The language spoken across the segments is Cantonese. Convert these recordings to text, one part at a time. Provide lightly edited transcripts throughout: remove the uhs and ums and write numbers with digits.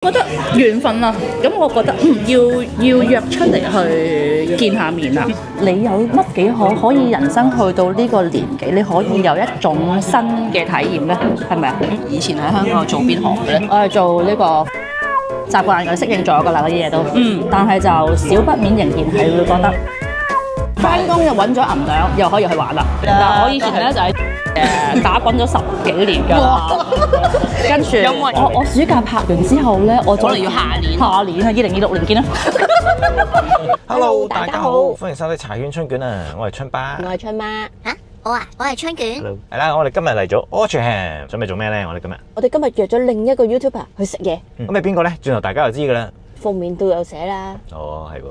覺得緣分啦，咁我覺得要約出嚟去見下面啦。你有乜幾可以人生去到呢個年紀，你可以有一種新嘅體驗咧？係咪啊？以前喺香港做邊行嘅咧？我係做呢個習慣嘅，適應咗㗎啦，嗰啲嘢都。但係就少不免仍然係會覺得翻工又揾咗銀兩，又可以去玩啦。嗱，我以前咧就係打滾咗10幾年㗎啦，跟住我暑假拍完之後咧，我可能要下年啊，2026年見啦。Hello， 大家好，歡迎收睇茶圈春卷啊！我係春爸，我係春媽嚇，我係春卷。係啦，我哋今日嚟咗 Orchard， 準備做咩咧？我哋今日約咗另一個 YouTuber 去食嘢。咁係邊個咧？轉頭大家就知㗎啦。封面都有寫啦。哦，係喎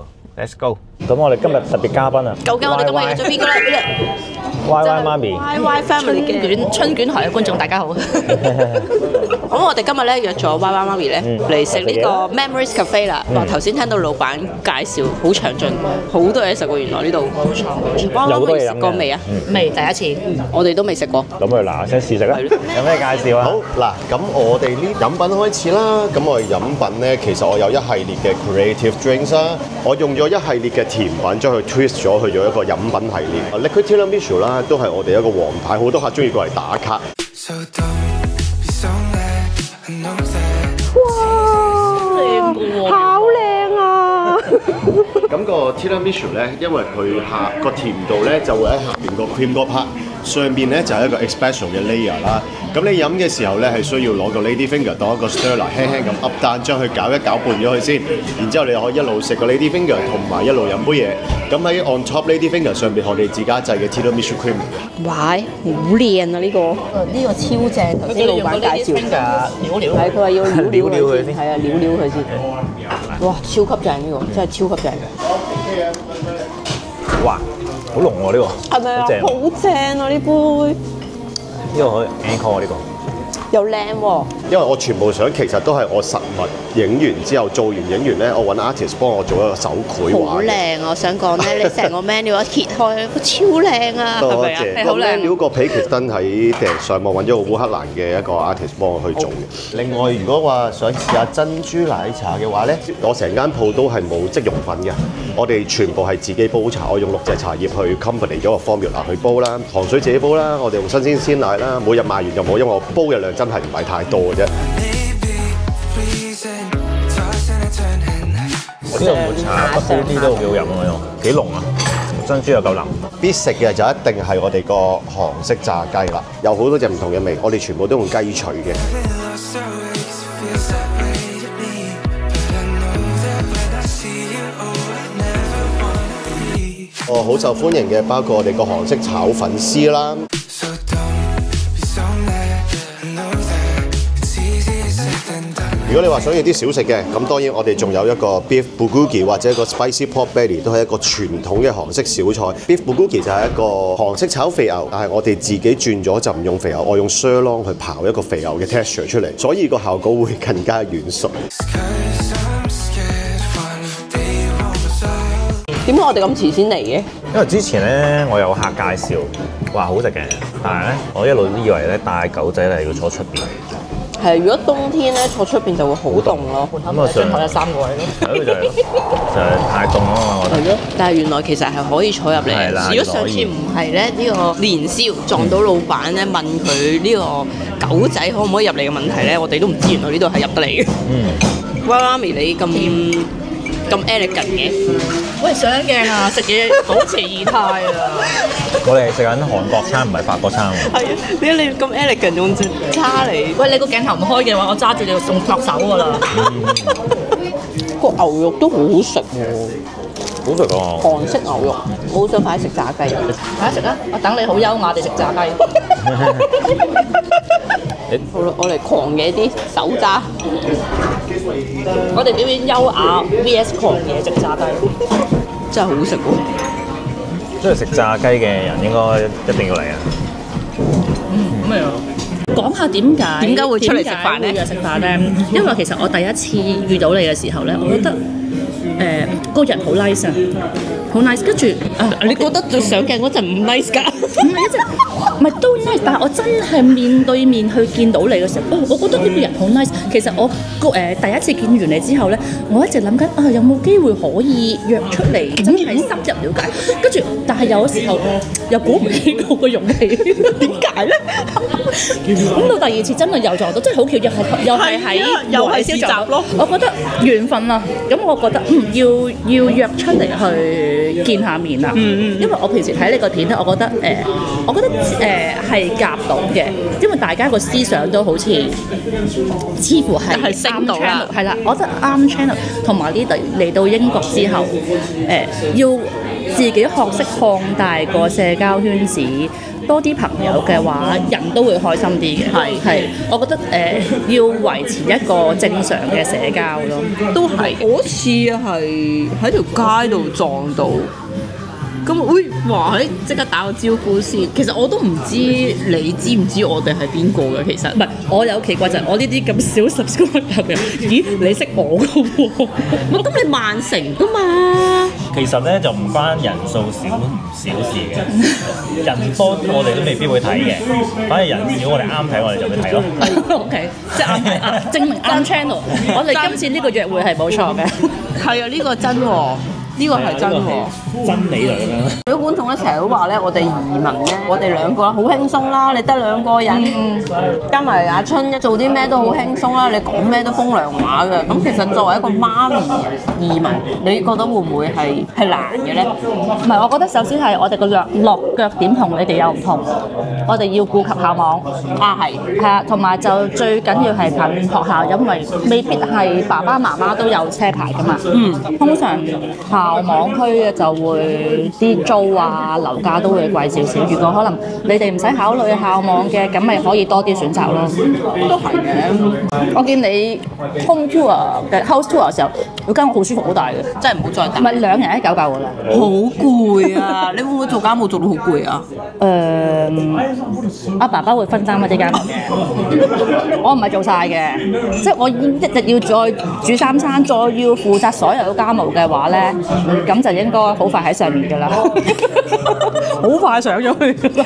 ，Let's go。咁我哋今日特別嘉賓啊，究竟我哋今日約咗邊個咧？Y Y 媽咪 ，Y Y Family 嘅春卷台嘅觀眾大家好。咁我哋今日咧約咗 Y Y 媽咪咧嚟食呢個 Memories Cafe 啦。哇！頭先聽到老闆介紹好詳盡，好多嘢食喎。原來呢度冇錯。有好多嘢飲嘅。食過未啊？未，第一次。我哋都未食過。咁我哋嗱聲試食啦。有咩介紹啊？好嗱，咁我哋呢飲品開始啦。咁我哋飲品咧，其實我有一系列嘅 creative drinks 啦。我用咗一系列嘅甜品將佢 twist 咗去咗一個飲品系列。Liquid Tiramisu 啦，都係我哋一個王牌，好多客中意過嚟打卡。哇！好靚啊！咁個 Tiramisu 咧，因為佢下個甜度咧就會喺下邊個 cream 嗰 part，上邊咧就係一個 espresso 嘅 layer 啦。咁你飲嘅時候咧係需要攞個 lady finger 當一個 stirrer，輕輕咁 up down 將佢攪一攪拌咗佢先，然之後你可以一路食個 lady finger 同埋一路飲杯嘢。咁喺 on top lady finger 上邊我哋自家製嘅 Tiramisu cream。哇！好靚啊呢個。呢個超正，頭先老闆介紹㗎，係佢話要撩佢先，係啊，撩佢先。哇！超級正呢個，真係超級正。哇，好濃喎呢個。係咪啊？好正啊呢杯。呢個可以 encore 呢個。又靚喎。因為我全部相其實都係我實物影完之後，做完影完咧，我揾 artist 幫我做一個手繪畫。好靚啊！我想講咧，你成個 menu 一揭開，超靚啊！多係咪啊？謝。個 menu 個皮其實真喺上網揾咗個烏克蘭嘅一個 artist 幫我去做嘅。另外，如果話想試下珍珠奶茶嘅話咧，我成間鋪都係冇即溶粉嘅，我哋全部係自己煲茶。我用6隻茶葉去 combine 咗個 formula 去煲啦，糖水自己煲啦，我哋用新鮮鮮奶啦，每日賣完就冇，因為我煲嘅量真係唔係太多嘅啫。呢個抹茶不高啲都好飲喎，幾濃啊！珍珠又夠腍。必食嘅就一定係我哋個韓式炸雞啦，有好多隻唔同嘅味，我哋全部都用雞脆嘅。好受歡迎嘅包括我哋個韓式炒粉絲啦。如果你話想要啲小食嘅，咁當然我哋仲有一個 beef bulgogi 或者一個 spicy pork belly 都係一個傳統嘅韓式小菜。beef bulgogi 就係一個韓式炒肥牛，但係我哋自己轉咗就唔用肥牛，我用 sirloin 去刨一個肥牛嘅 texture 出嚟，所以個效果會更加軟熟。點解我哋咁遲先嚟嘅？因為之前咧我有客介紹話好食嘅，但係咧我一路都以為咧帶狗仔嚟要坐出邊。係，如果冬天咧坐出邊就會好凍咯。咁啊，上台有3個位咯，就係太凍啊嘛，我覺得。係咯，但係原來其實係可以坐入嚟。係啦，如果上次唔係咧，呢個年宵撞到老闆咧問佢呢個狗仔可唔可以入嚟嘅問題咧，我哋都唔知原來呢度係入得嚟嘅。Y Y 媽咪你咁 elegant 嘅，喂，上鏡啊！食嘢保持儀態啊！我哋係食緊韓國餐，唔係法國餐喎。係啊，點解你咁 elegant 用隻叉嚟？喂，你個鏡頭唔開嘅話，我揸住你就送托手㗎啦。個牛肉都好好食喎，好食啊！韓式牛肉，我好想快啲食炸雞。快啲食啊！我等你好優雅地食炸雞。好啦，我嚟狂野啲手揸。我哋表演優雅 VS 狂野食炸雞，真係好食喎！中意食炸雞嘅人應該一定要嚟啊！咩啊？講下點解會出嚟食飯咧？點解會約食飯咧？因為其實我第一次遇到你嘅時候咧，我覺得個人好 nice 啊，好 nice。跟住你覺得做上鏡嗰陣唔 nice 㗎？唔係一直，唔係都 nice，但係我真係面對面去見到你嘅時候，我覺得呢個人好 nice。其實我第一次見完你之後咧，我一直諗緊有冇機會可以約出嚟，真係深入了解。跟住，但係有時候又鼓唔起嗰個勇氣，點解咧？咁到第二次真係又撞到，真係好巧，又係喺和氣燒撞到。我覺得緣分啊，咁我覺得要約出嚟去見下面啊。因為我平時睇你個片咧，我覺得係夾到嘅，因為大家個思想都好似似乎係啱 channel， 係啦，我覺得啱 channel。同埋呢度嚟到英國之後，要自己學識擴大個社交圈子，多啲朋友嘅話，人都會開心啲嘅。係，我覺得要維持一個正常嘅社交咯。都係嗰次係喺條街度撞到。咁哇！即刻打個招呼先。其實我都唔知你知唔知我哋係邊個嘅。其實唔係，我有奇怪就係我呢啲咁少 subscribe 嘅人，咦？你識我嘅喎？咁你曼城㗎嘛？其實咧就唔關人數少唔少事嘅，人多我哋都未必會睇嘅，反而人少我哋啱睇我哋就會睇咯。OK， 即係啱啊，證明啱 channel。我哋今次呢個約會係冇錯嘅。係啊，呢個真喎。呢個係真喎，真理嚟㗎。啲觀眾咧成日都話咧，我哋移民咧，我哋兩個好輕鬆啦，你得兩個人，加埋阿春一做啲咩都好輕鬆啦，你講咩都風涼話嘅。咁其實作為一個媽咪移民，你覺得會唔會係難嘅咧？唔係，我覺得首先係我哋個落腳點同你哋有唔同，我哋要顧及校網係啊，同埋就最緊要係近學校，因為未必係爸爸媽媽都有車牌㗎嘛。通常校網區嘅就會啲租啊樓價都會貴少少。如果可能你哋唔使考慮校網嘅，咁咪可以多啲選擇咯。都係嘅。我見你 home tour 嘅 house tour 嘅時候，嗰間屋好舒服好大嘅，真係唔好再打。唔係2人1狗㗎啦。好攰啊！你會唔會做家務做到好攰啊？阿爸爸會分擔一啲間房嘅，我唔係做晒嘅，即係我一日要再煮3餐，再要負責所有家務嘅話咧。咁就應該好快喺上面㗎啦，好快上咗去㗎啦。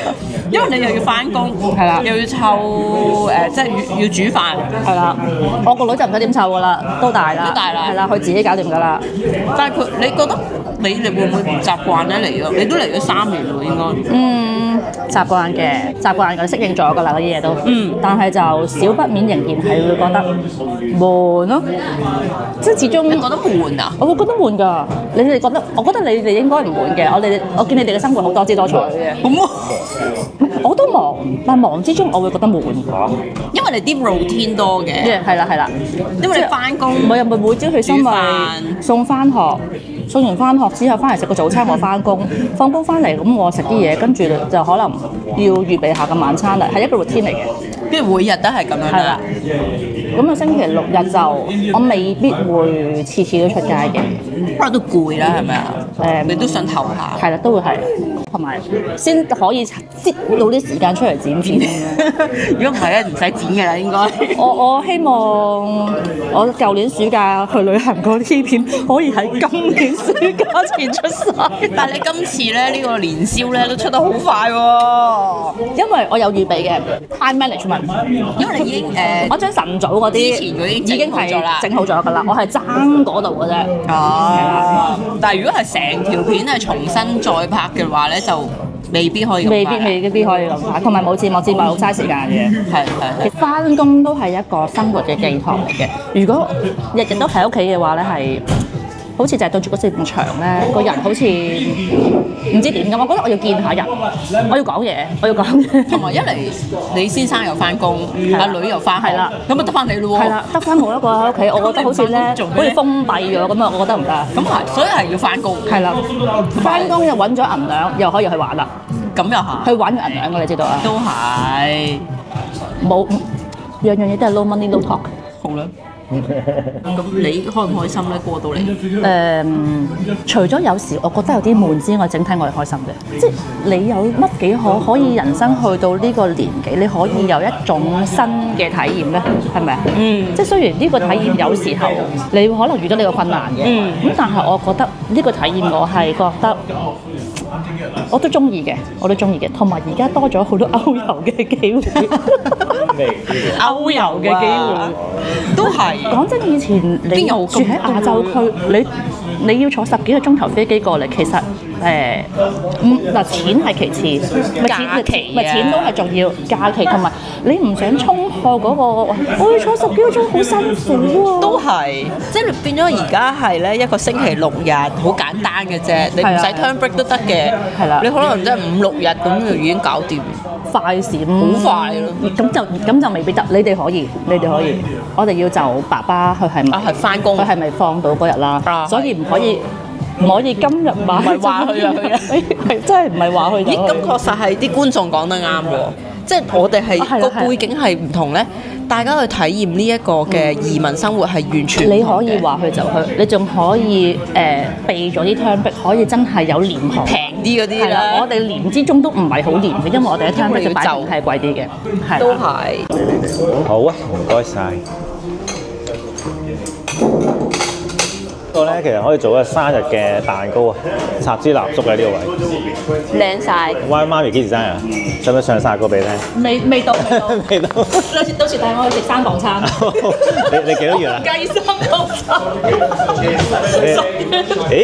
因為你又要翻工，係啦，又要湊即係要煮飯，係啦。我個女就唔使點湊㗎啦，都大啦，係啦，佢自己搞掂㗎啦。但係你覺得你會唔會唔習慣咧嚟咗？你都嚟咗3年喎，應該。習慣嘅，適應咗㗎啦，嗰啲嘢都。但係就少不免仍然係會覺得悶咯。即係始終。你覺得悶啊？我會覺得悶㗎。你哋覺得？我覺得你哋應該唔悶嘅。我見你哋嘅生活好多姿多彩嘅。咁我都忙，但係忙之中我會覺得悶。因為你啲 routine 多嘅。係啦。因為你翻工，我又每朝起身咪送翻學，送完翻學之後翻嚟食個早餐，我翻工，放工翻嚟咁我食啲嘢，跟住就可能要預備下個晚餐啦，係一個 routine 嚟嘅。跟住每日都係咁樣。係啦。咁啊，星期6日就我未必會次次都出街嘅，可能都攰啦，係咪啊？你都想唞下。係啦，都會係，同埋先可以擠到啲時間出嚟剪片。如果唔係咧，唔使剪嘅啦，應該。我希望我舊年暑假去旅行嗰啲片可以喺今年暑假前出晒。但係你今次咧呢個年宵咧都出得好快喎，因為我有預備嘅 time management。因為你已經我將晨早嗰啲之前嗰啲已經係整好咗㗎啦，我係爭嗰度嘅啫。哦，但係如果係成條片係重新再拍嘅話咧，就未必可以咁快。未必可以咁快，同埋冇字幕好嘥時間嘅。係。其實翻工都係一個生活嘅寄託嚟嘅。如果日日都喺屋企嘅話咧，係。好似就係對住嗰埲牆咧，個人好似唔知點咁。我覺得我要見下人，我要講嘢，同埋一嚟你先生又翻工，阿女又翻學，咁咪得翻你咯喎。係啦，得翻我一個喺屋企，我覺得好似咧，好似封閉咗咁啊！我覺得唔得。咁係，所以係要翻工。係啦，翻工又揾咗銀兩，又可以去玩啦。咁又係。去玩銀兩㗎，你知道啊？都係。冇樣嘢都係 no money no talk。好啦。咁你開唔開心咧？過到嚟除咗有時我覺得有啲悶之外，整體我係開心嘅。即係你有乜幾可以人生去到呢個年紀，你可以有一種新嘅體驗咧，係咪啊？即係雖然呢個體驗有時候你可能遇到呢個困難嘅，咁但係我覺得呢個體驗我係覺得我都中意嘅，同埋而家多咗好多歐遊嘅機會。歐遊嘅機會都係講真，以前你住喺亞洲區，你要坐10幾個鐘頭飛機過嚟，其實嗱錢係其次，假期錢都係重要，假期同埋你唔想衝破嗰個，我要坐10幾個鐘好辛苦喎。都係，即係變咗而家係咧一個星期6日，好簡單嘅啫，你唔使 turn break 都得嘅。係啦，你可能真係5、6日咁就已經搞掂，快閃好快咯。咁就未必得，你哋可以，我哋要就爸爸佢係係翻工，佢係咪放到嗰日啦？所以唔可以今日買，唔係話去啊，係真係唔係話去。咦，咁確實係啲觀眾講得啱喎，即係我哋係個背景係唔同咧，大家去體驗呢一個嘅移民生活係完全你可以話去就去，你仲可以避咗啲 turn back，可以真係有廉航平啲嗰啲啦。我哋廉之中都唔係好廉嘅，因為我哋嘅 turn back 嘅擺平係貴啲嘅，係都係。好啊，唔該晒。呢個咧其實可以做一個生日嘅蛋糕啊，插支蠟燭喺呢個位，靚晒。Y 媽咪幾時生日啊？使唔使唱生日歌俾你聽？未到，未到。到時帶我去食3磅餐。你幾多月啊？計3磅餐。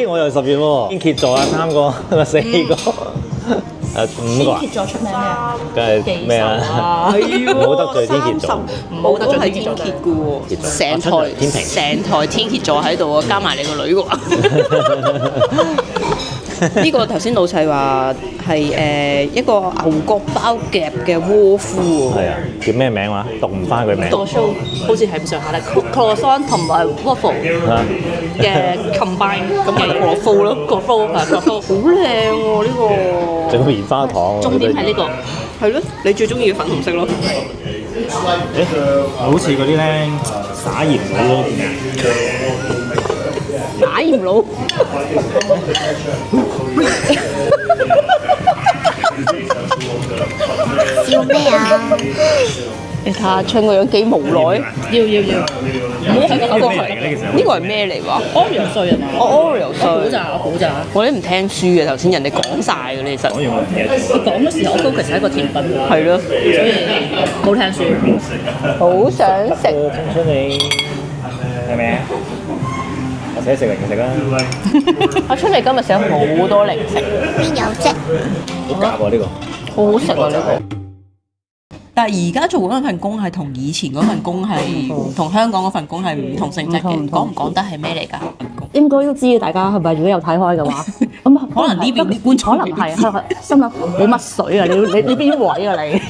我又10月喎。天蠍座啊，3個4個。5個啊！天蠍座出名咩？梗係咩啦？唔好得罪天蠍座，唔好得罪天蠍嘅喎。成台天蠍座喺度啊，加埋你個女喎。呢個頭先老細話係一個牛角包夾嘅窩夫喎。係啊，叫咩名話？讀唔翻佢名。Croissant 好似係咁上下啦，croissant 同埋 waffle 嘅 combine 咁嘅 croissant 咯，croissant 好靚喎呢個。整棉花糖。重點係呢個。係咯，你最中意嘅粉紅色咯。好似嗰啲咧撒鹽佬咯。打鹽佬。笑咩啊？你睇下春個樣幾無奈。要，唔好喺個口角嚟嘅。呢個係咩嚟㗎 Oreo 碎啊嘛。Oreo 碎。我估咋。我哋唔聽書嘅，頭先人哋講晒嘅，其實。佢講嘅時候，我 focus 喺個甜品度。係咯。所以冇聽書。好想食。青春你係咪啊？我寫食零食啦。阿春你今日寫好多零食。邊有啫？好夾喎呢個。好好食啊呢個！但係而家做嗰份工係同以前嗰份工係同香港嗰份工係唔同性質嘅，講唔講得係咩嚟㗎？應該都知嘅，大家係咪？如果有睇開嘅話，咁可能呢邊啲觀眾可能係心諗你乜水啊？你邊位啊你？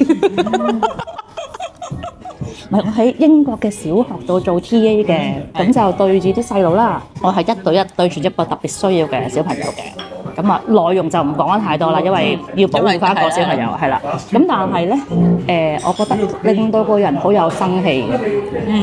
唔係我喺英國嘅小學度做 TA 嘅，咁就對住啲細路啦。我係1對1對住一個特別需要嘅小朋友嘅。咁啊，內容就唔講得太多啦，因為要保護翻個小朋友係啦。咁但係咧，我覺得令到個人好有生氣，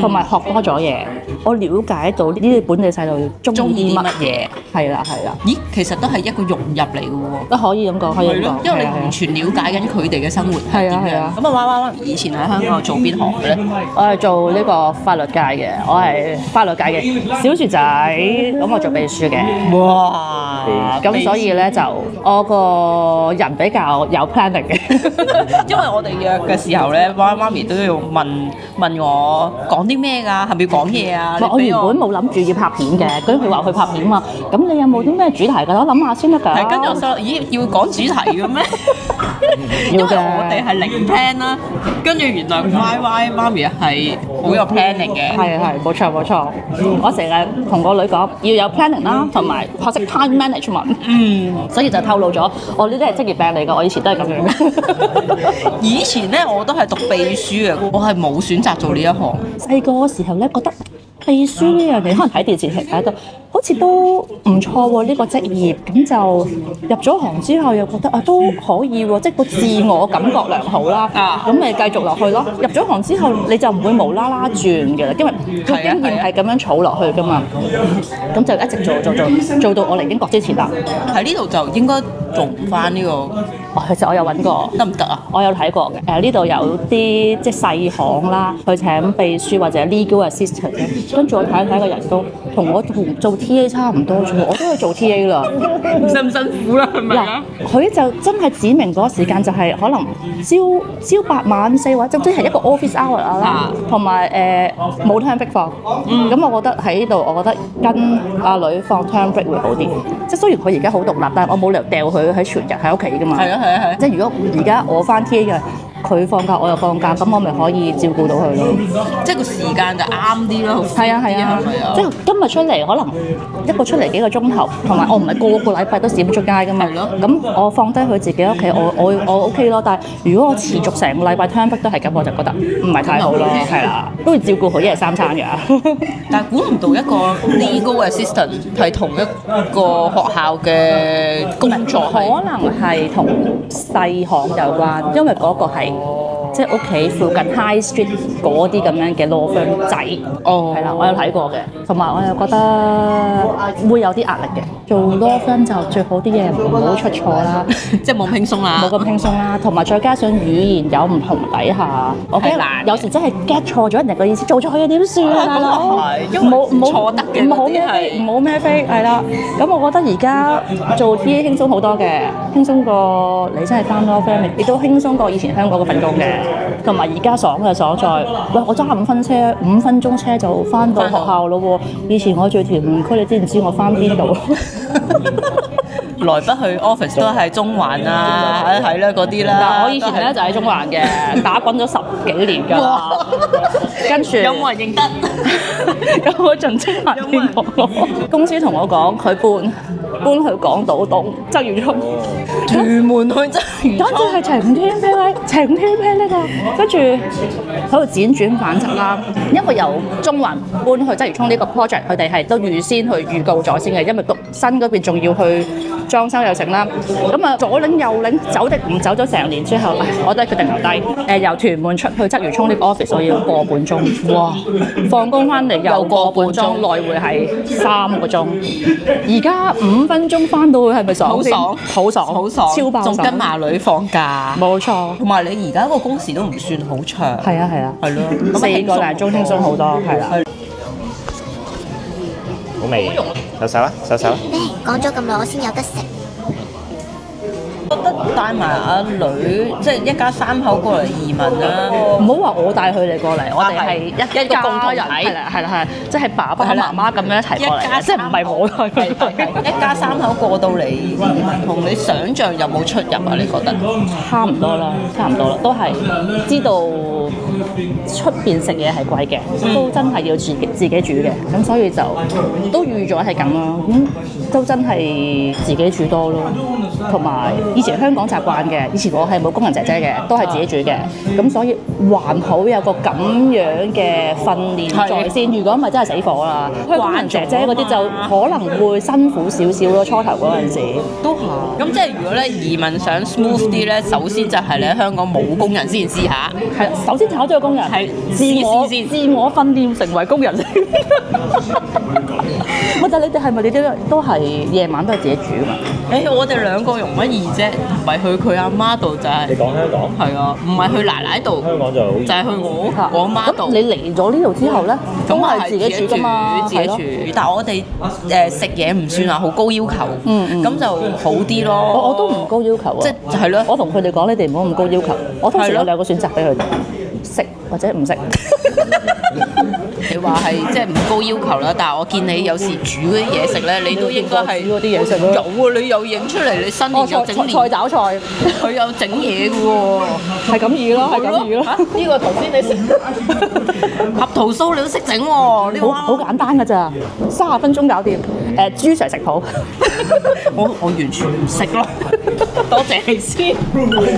同埋學多咗嘢。我了解到呢啲本地細路中意啲乜嘢，係啦。咦，其實都係一個融入嚟嘅喎，都可以咁講，可以咁講，因為你完全了解緊佢哋嘅生活係點樣。咁啊，以前喺香港做邊行嘅咧？我係做呢個法律界嘅，我係法律界嘅小薯仔，咁我做秘書嘅。哇！咁所以咧就我個人比較有 planning 嘅，因為我哋約嘅時候咧，媽咪都要問我講啲咩㗎，係咪要講嘢啊？我原本冇諗住要拍片嘅，跟住佢話去拍片嘛，咁你有冇啲咩主題㗎？我諗下先得㗎。係跟住我想，咦，要講主題嘅咩？因為我哋係零 plan 啦，跟住原來 YY 媽咪係好有 planning 嘅。係冇錯。我成日同個女講要有 planning 啦，同埋學識 time management。所以就透露咗，我呢啲係職業病嚟㗎，我以前都係咁樣嘅。以前咧我都係讀秘書嘅，我係冇選擇做呢一行。細個嗰時候咧，覺得秘書呢樣嘢可能睇電視劇睇到，好似都唔錯喎呢個職業，咁就入咗行之後又覺得都可以喎，即係個自我感覺良好啦。咁咪繼續落去咯。入咗行之後你就唔會無啦啦轉嘅啦，因為個經驗係咁樣儲落去噶嘛。咁就一直做到我嚟英國之前啦。喺呢度就應該做唔翻呢個。其實我有揾過，得唔得啊？我有睇過嘅。呢度有啲即係細行啦，去請秘書或者 legal assistant 咧。跟住我睇個人工，同我做 TA 差唔多啫喎，我都去做 TA 啦。辛唔辛苦啦？係咪啊？佢就真係指明嗰個時間就係可能朝8晚4或者即係一個 office hour 啦，同埋冇 term break 放。咁我覺得喺呢度，我覺得跟阿女放 term break 會好啲。即係雖然佢而家好獨立，但係我冇理由掉佢喺全日喺屋企㗎嘛。係。即係如果而家我翻 TA 嘅，佢放假我又放假，咁我咪可以照顧到佢咯。即係個時間就啱啲咯。係啊。即係今日出嚟可能一個出嚟幾個鐘頭，同埋我唔係個禮拜都閃出街㗎嘛。係咯。咁我放低佢自己屋企，我 OK 咯。但係如果我持續成個禮拜 term break 都係咁，我就覺得唔係太好咯。係啦，都會照顧佢一日3餐㗎。但係估唔到一個 legal assistant 係同一個學校嘅工作，可能係同細行有關，因為嗰個係即係屋企附近 High Street 嗰啲咁樣嘅 law firm 仔。係啦，我有睇過嘅，同埋我又覺得會有啲壓力嘅。做 law firm 就最好啲嘢唔好出錯啦，即係冇咁輕鬆啦，冇咁輕鬆啦，同埋再加上語言有唔同底下，我驚有時真係 get 錯咗人哋嘅意思，做錯嘢點算啊？大佬，冇錯得嘅，唔好孭飛，係啦。咁我覺得而家做 TA 輕鬆好多嘅，輕鬆過你真係翻 law firm，亦都輕鬆過以前香港嗰份工嘅。同埋而家爽嘅所在，喂，我揸5分鐘車就翻到學校咯喎。以前我住屯門區，你知唔知我翻邊度？來不去 office 都係中環啊，係啦嗰啲啦。嗱，我以前咧就喺中環嘅，打滾咗10幾年㗎啦。跟住有冇人認得？有冇盡稱埋邊個？公司同我講，佢搬去港島東鰂魚涌，屯門去鰂魚涌，簡直係晴天霹靂呢個。跟住喺度輾轉反側啦，因為由中環搬去鰂魚涌呢個 project，佢哋係都預先去預告咗先嘅，因為新嗰邊仲要去裝修又成啦。咁啊左領右領，走的唔走咗成年之後，我都係決定留低。由屯門出去鰂魚涌呢個 office，我要個半鐘。哇！放工翻嚟又個半鐘，來回係3個鐘。而家5分鐘翻到去係咪爽？好爽，超爆爽！仲跟埋女放假，冇錯。同埋你而家個工時都唔算好長。係啊，係咯，4個零鐘輕鬆好多，係啦。好味，收手啦！講咗咁耐，我先有得食。覺得帶埋阿女，即係一家3口過嚟移民啦。唔好話我帶佢哋過嚟，我哋係一個共同體，係啦，即係爸爸媽媽咁樣一齊過嚟，即係唔係我帶佢哋。一家3口過到嚟移民，同你想像有冇出入啊？你覺得？差唔多啦，都係知道出邊食嘢係貴嘅，都真係要自己煮嘅，咁所以就都預咗係咁咯。咁都真係自己煮多咯，同埋以前香港習慣嘅，以前我係冇工人姐姐嘅，都係自己煮嘅，咁所以還好有個咁樣嘅訓練在先。如果唔係真係死火啦，工人姐姐嗰啲就可能會辛苦少少咯，初頭嗰陣時。都係。咁即係如果咧移民想 smooth 啲咧，首先就係你喺香港冇工人先試下。係，首先炒咗個工人，係自我訓練成為工人先。但係你哋係咪你都係夜晚都係自己煮㗎嘛？我哋2個容乜易啫？唔係去佢阿媽度就係。你講香港？係啊，唔係去奶奶度。香港就係去我阿媽度。咁你嚟咗呢度之後咧，都係自己煮㗎嘛？自己煮。但係我哋食嘢唔算話好高要求，咁就好啲咯。我都唔高要求啊。即係咯。我同佢哋講，你哋唔好咁高要求。我通常有2個選擇俾佢哋，食或者唔食。你話係即係唔高要求啦，但係我見你有時煮嗰啲嘢食咧，你都應該係嗰啲嘢食咯。有啊，你有影出嚟，你新年有整菜炒菜，佢有整嘢嘅喎，係咁易咯，係咁易咯。呢個頭先你食合桃酥你都識整喎，呢個好簡單㗎咋，30分鐘搞掂。豬常食譜，我完全唔識咯，多謝你先。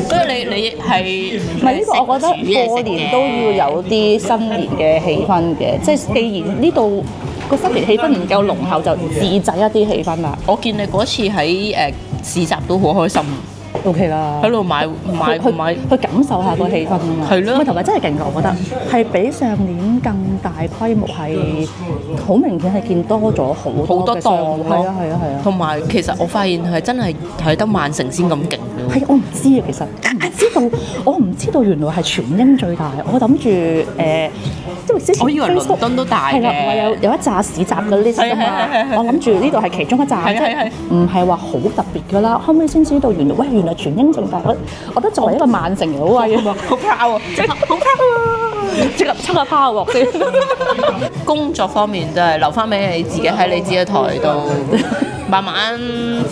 所以你係唔係呢個？我覺得過年都要有啲新年嘅氣氛嘅，即係既然呢度個新年氣氛唔夠濃厚，就自製一啲氣氛啦。我見你嗰次喺市集都好開心， OK 啦，喺度買去感受下個氣氛啊嘛。係咯咪同埋真係勁㗎，我覺得係比上年更大規模，係好明顯係見多咗好多嘅商戶。係啊係啊係啊。同埋其實我發現係真係睇得萬城先咁勁咯。係我唔知啊，其實我唔知道原來係全英最大。我諗住因為之前我以為倫敦都大嘅係啦，我有一紮市集嘅 list 㗎嘛。我諗住呢度係其中一紮，即係唔係話好特別㗎啦。後尾先知道原來全英最大。我覺得作為一個曼城嘅好威啊，好 proud 啊，即係好 proud 啊！即刻抽下拋鑊先。工作方面就係留翻俾你自己喺你自己嘅台度慢慢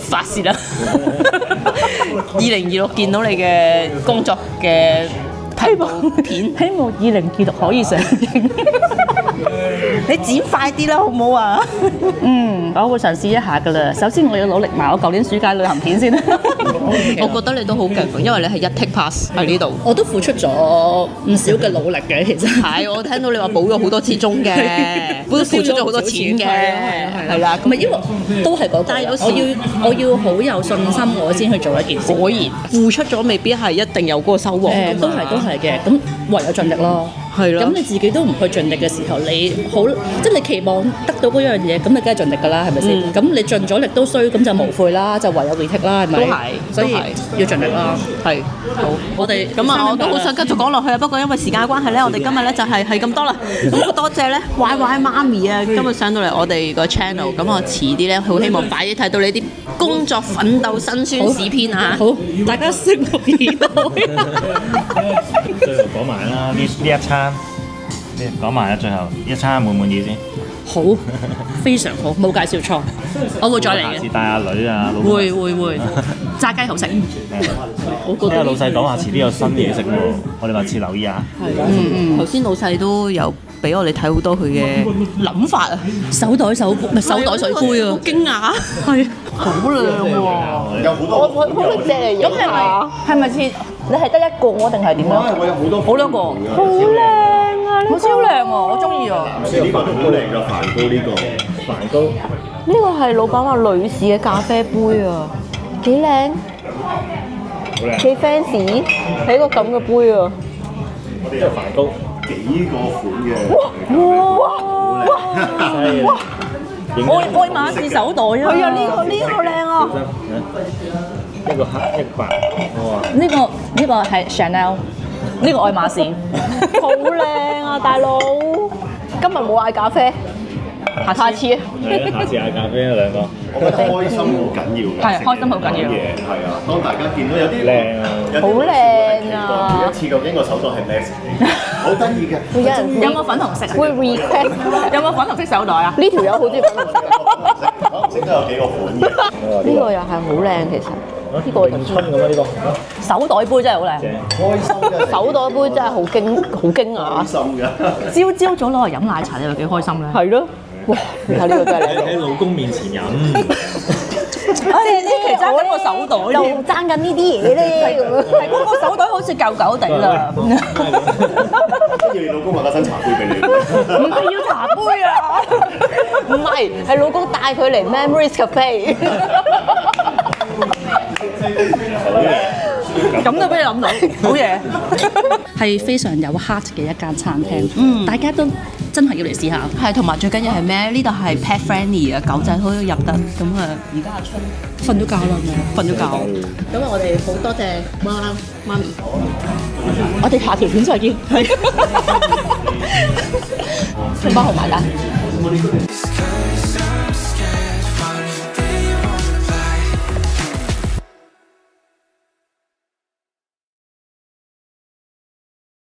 發泄啦。2026見到你嘅工作嘅頻道片，希望2026可以上映。你剪快啲啦，好唔好啊？我會嘗試一下㗎啦。首先我要努力埋我舊年暑假旅行片先。我覺得你都好勁，因為你係一 take pass 喺呢度。我都付出咗唔少嘅努力嘅，其實係我聽到你話補咗好多次鐘嘅，都付出咗好多錢嘅，係啦。咁啊，因為都係嗰個，但係我要好有信心，我先去做一件事。果然付出咗未必係一定有嗰個收穫。都係嘅，咁唯有盡力咯。係咯。咁你自己都唔去盡力嘅時候，你好即係你期望得到嗰樣嘢，咁你梗係盡力㗎啦，係咪先？咁你盡咗力都衰，咁就無悔啦，就唯有 retake 啦，係咪？都係，所以要盡力啦。係好，我哋咁啊，我都好想繼續講落去啊，不過因為時間關係咧，我哋今日咧就係咁多啦。咁好多謝咧 YY 媽咪啊，今日上到嚟我哋個 channel，咁我遲啲咧好希望快啲睇到你啲工作奮鬥辛酸史篇啊！好，大家拭目以待。最後講埋啦，呢一餐，講埋啦，最後一餐滿唔滿意先？好，非常好，冇介紹錯，我會再嚟嘅。下次帶阿女啊，老會，炸雞好食。我覺得老細講話遲啲有新嘢食喎，我哋下次留意下。頭先老細都有俾我哋睇好多佢嘅諗法啊，手袋水杯啊，好驚訝，係好靚喎！有好多我可以借嚟影下。係咪似你係得一個定係點樣？我有好多好多個，好靚啊！好超靚喎，我中意啊！呢個好靚㗎，梵高呢個梵高。呢個係老闆話女士嘅咖啡杯啊，幾靚，幾 fancy，係個咁嘅杯啊！我哋有梵高幾個款嘅。哇！愛馬仕手袋啊！係啊，呢個靚啊！一個黑一個白，呢個係 Chanel， 呢個愛馬仕，好靚啊，大佬！今日冇嗌咖啡，下次。係啊，下次嗌咖啡啊兩個。我覺得開心好緊要㗎。係開心好緊要。係啊，當大家見到有啲靚啊，好靚啊！每一次究竟個手袋係咩色？好得意嘅。會有人有冇粉紅色啊？會 request 有冇粉紅色手袋啊？呢條友好中意粉紅色。粉紅色都有幾個款嘅。呢個又係好靚，其實。呢個迎春咁啊呢個。手袋杯真係好靚，開心嘅。手袋杯真係好驚訝。開心㗎。朝早攞嚟飲奶茶，你話幾開心咧？係咯，哇！你睇呢個真係靚。喺老公面前飲。呢期爭緊個手袋又爭緊呢啲嘢咧，係嗰個手袋好似舊舊地啦。跟住你老公買架新茶杯俾你。唔係要茶杯啊！唔係，係老公帶佢嚟 Memories Cafe。咁都俾你諗到，好嘢！係非常有 heart 嘅一間餐廳，大家都真係要嚟試下。係，同埋最緊要係咩？呢度係 pet friendly 啊，狗仔可以入得。咁啊，而家阿春瞓咗覺啦，瞓咗覺。咁啊，我哋好多謝媽咪。我哋下條片再見。係。包號埋單。